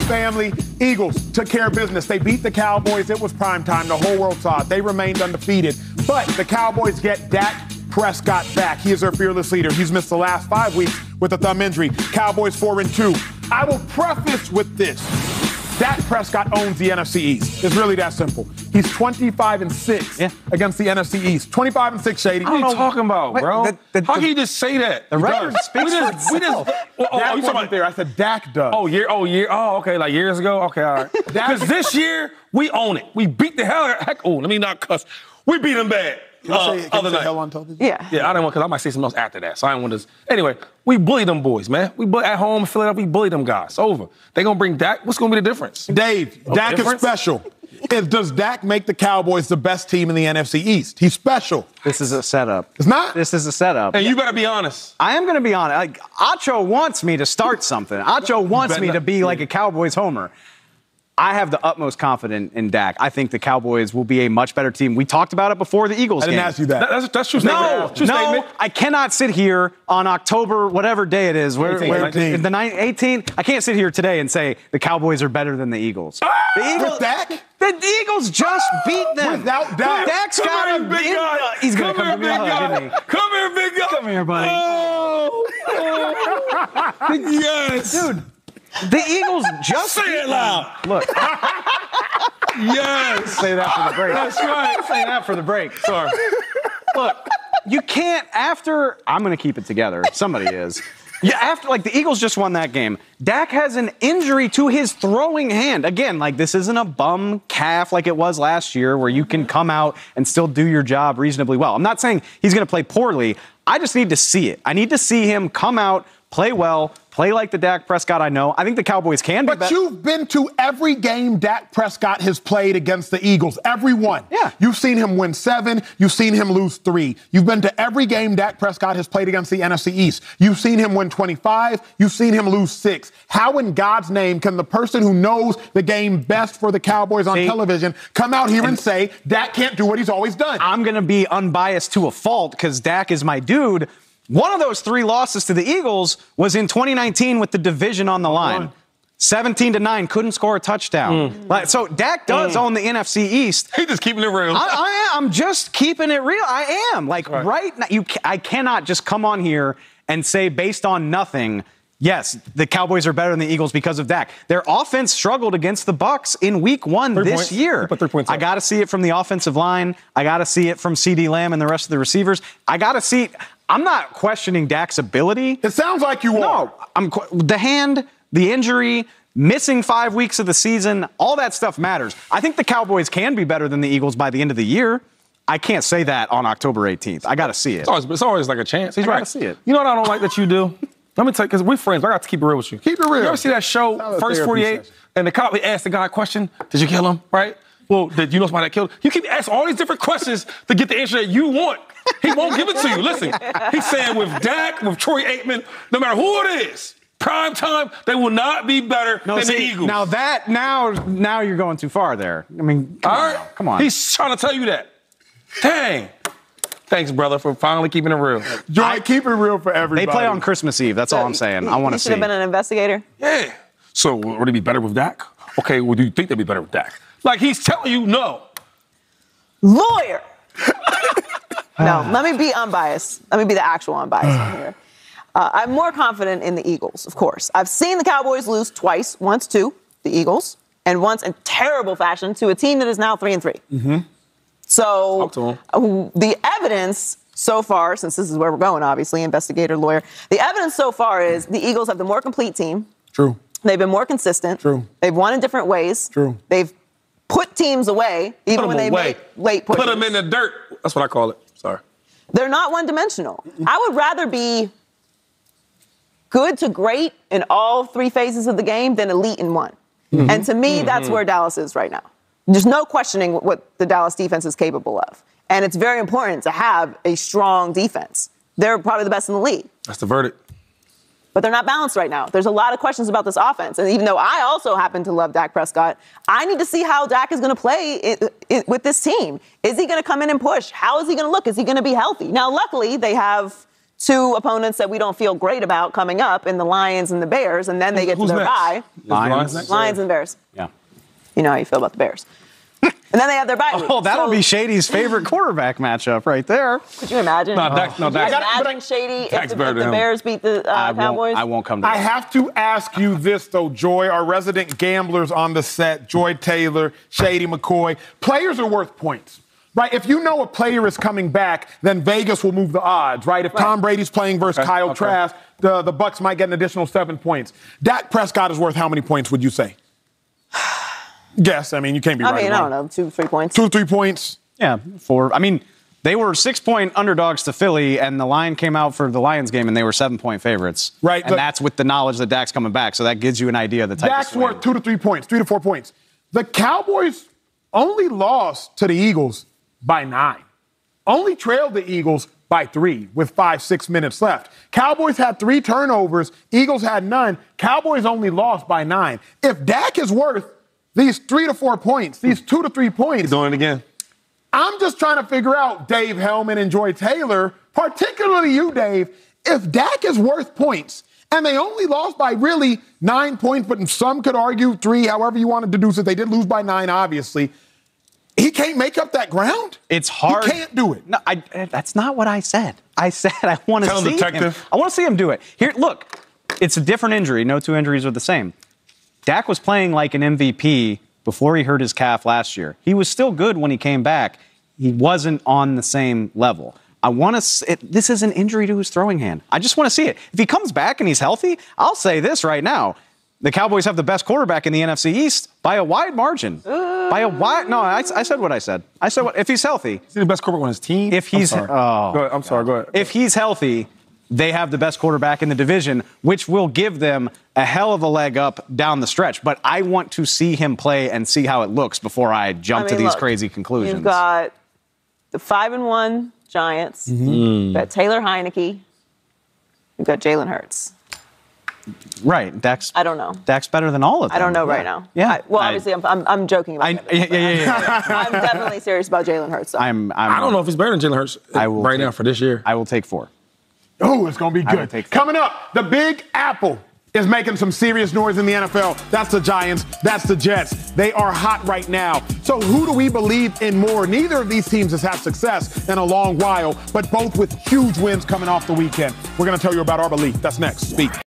Family, Eagles took care of business. They beat the Cowboys. It was prime time. The whole world saw it. They remained undefeated. But the Cowboys get Dak Prescott back. He is their fearless leader. He's missed the last 5 weeks with a thumb injury. Cowboys 4-2. I will preface with this. Dak Prescott owns the NFC East. It's really that simple. He's 25-6 against the NFC East. 25-6, Shady. What are you talking about, bro? How can you just say that? The record speaks for itself. Dak wasn't there. I said Dak does. Oh, okay, like years ago? Okay, all right. Because this year, we own it. We beat the hell out of let me not cuss. We beat them bad. Can you say hell on television? Yeah. Yeah, I don't want, because I might say something else after that. So I don't want to. Anyway, we bully them boys, man. At home in Philadelphia, we bully them guys. It's over. They going to bring Dak. What's going to be the difference? Dave, Dak is special. Does Dak make the Cowboys the best team in the NFC East? He's special. This is a setup. It's not? This is a setup. And you better be honest. I am going to be honest. Like, Acho wants me to start something. Acho wants me to be like a Cowboys homer. I have the utmost confidence in Dak. I think the Cowboys will be a much better team. We talked about it before the Eagles game. I didn't ask you that. That's true statement. No, I cannot sit here on October, whatever day it is, where the 18th. I can't sit here today and say the Cowboys are better than the Eagles. The Eagles, with Dak? The Eagles just beat them. Without Dak. Dak's got a big guy. He's going to come to me, isn't he? Come here, big guy. Come here, buddy. Yes. Dude. The Eagles just say it loud. Look. Yes. Say that for the break. That's right. Say that for the break. Sorry. Look, you can't I'm going to keep it together. Somebody is. The Eagles just won that game. Dak has an injury to his throwing hand. Again, this isn't a bum calf like it was last year where you can come out and still do your job reasonably well. I'm not saying he's going to play poorly. I just need to see it. I need to see him come out, play well, play like the Dak Prescott I know. I think the Cowboys can be better. But you've been to every game Dak Prescott has played against the Eagles. Every one. Yeah. You've seen him win 7. You've seen him lose 3. You've been to every game Dak Prescott has played against the NFC East. You've seen him win 25. You've seen him lose 6. How in God's name can the person who knows the game best for the Cowboys on television come out here and say Dak can't do what he's always done? I'm going to be unbiased to a fault because Dak is my dude. One of those 3 losses to the Eagles was in 2019 with the division on the line. 17-9, couldn't score a touchdown. So Dak does own the NFC East. He's just keeping it real. I'm just keeping it real. I am. Right now, I cannot just come on here and say based on nothing, yes, the Cowboys are better than the Eagles because of Dak. Their offense struggled against the Bucs in week 1 this year. Put 3 points up. I got to see it from the offensive line. I got to see it from CeeDee Lamb and the rest of the receivers. I got to see I'm not questioning Dak's ability. It sounds like you are. No, the hand, the injury, missing 5 weeks of the season, all that stuff matters. I think the Cowboys can be better than the Eagles by the end of the year. I can't say that on October 18th. I got to see it. It's always like a chance. He's I right. gotta see it. You know what I don't like that you do? Let me tell you, because we're friends, but I got to keep it real with you. Keep it real. You ever see that show, First 48, and the cop asked the guy a question, did you kill him, right? Well, did you know somebody that killed him? You keep asking all these different questions to get the answer that you want. He won't give it to you. Listen, he's saying with Dak, with Troy Aikman, no matter who it is, prime time, they will not be better than the Eagles. Now you're going too far there. I mean, come on. He's trying to tell you that. Dang. Thanks, brother, for finally keeping it real. Joy, keep it real for everybody. They play on Christmas Eve. That's all I'm saying. I want to see. You should have been an investigator. Yeah. So would he be better with Dak? Okay, well, do you think they'd be better with Dak? Like he's telling you no. Lawyer. No, let me be unbiased. Let me be the actual unbiased one here. I'm more confident in the Eagles, of course. I've seen the Cowboys lose twice, once to the Eagles, and once in terrible fashion to a team that is now 3-3. Mm-hmm. So the evidence so far, since this is where we're going, obviously, investigator, lawyer, the evidence so far is the Eagles have the more complete team. True. They've been more consistent. True. They've won in different ways. True. They've put teams away, even when they make late pushes. Put them in the dirt. That's what I call it. Sorry. They're not one-dimensional. I would rather be good to great in all 3 phases of the game than elite in one. Mm-hmm. And to me, that's where Dallas is right now. There's no questioning what the Dallas defense is capable of. And it's very important to have a strong defense. They're probably the best in the league. That's the verdict. But they're not balanced right now. There's a lot of questions about this offense. And even though I also happen to love Dak Prescott, I need to see how Dak is going to play with this team. Is he going to come in and push? How is he going to look? Is he going to be healthy? Now, luckily, they have two opponents that we don't feel great about coming up in the Lions and the Bears, and then they get to their bye. Lions and Bears. Yeah. You know how you feel about the Bears. And then they have their bye week. Oh, that'll be Shady's favorite quarterback matchup right there. Could you imagine? Dak. Imagine Shady if the Bears beat the Cowboys. I won't come to that. I have to ask you this, though, Joy. Our resident gamblers on the set, Joy Taylor, Shady McCoy. Players are worth points. Right, if you know a player is coming back, then Vegas will move the odds, right? If Tom Brady's playing versus Kyle Trask, the Bucs might get an additional 7 points. Dak Prescott is worth how many points, would you say? Guess. I mean, you can't be right. I don't know, 2, 3 points. 2 or 3 points? Yeah, 4. I mean, they were 6-point underdogs to Philly, and the line came out for the Lions game, and they were 7-point favorites. Right. And that's with the knowledge that Dak's coming back, so that gives you an idea of the type Dak's of swing. worth 2 to 3 points, 3 to 4 points. The Cowboys only lost to the Eagles by 9. Only trailed the Eagles by 3 with 5-6 minutes left. Cowboys had 3 turnovers. Eagles had none. Cowboys only lost by 9. If Dak is worth these 3 to 4 points, these 2 to 3 points. He's doing it again. I'm just trying to figure out, Dave Helman and Joy Taylor, particularly you, Dave, if Dak is worth points, and they only lost by really 9 points, but some could argue 3, however you want to deduce it. They did lose by 9, obviously. He can't make up that ground? It's hard. He can't do it. No, that's not what I said. I said I want to see him. I want to see him do it. Here, look, it's a different injury. No 2 injuries are the same. Dak was playing like an MVP before he hurt his calf last year. He was still good when he came back. He wasn't on the same level. I want to. This is an injury to his throwing hand. I just want to see it. If he comes back and he's healthy, I'll say this right now. The Cowboys have the best quarterback in the NFC East by a wide margin. By a wide. No, I said what I said. I said if he's healthy. Is he the best quarterback on his team? If he's. Go ahead. If he's healthy, they have the best quarterback in the division, which will give them a hell of a leg up down the stretch. But I want to see him play and see how it looks before I jump to these crazy conclusions. You've got the 5-1 Giants. You've got Taylor Heineke. You've got Jalen Hurts. Right, I don't know. Dak's better than all of them. I don't know right now. Yeah. Obviously, I'm joking about that. Yeah. I'm definitely serious about Jalen Hurts. So. I don't know if he's better than Jalen Hurts now for this year. I will take 4. Oh, it's going to be good. Coming up, the Big Apple is making some serious noise in the NFL. That's the Giants. That's the Jets. They are hot right now. So who do we believe in more? Neither of these teams has had success in a long while, but both with huge wins coming off the weekend. We're going to tell you about our belief. That's next. Speak.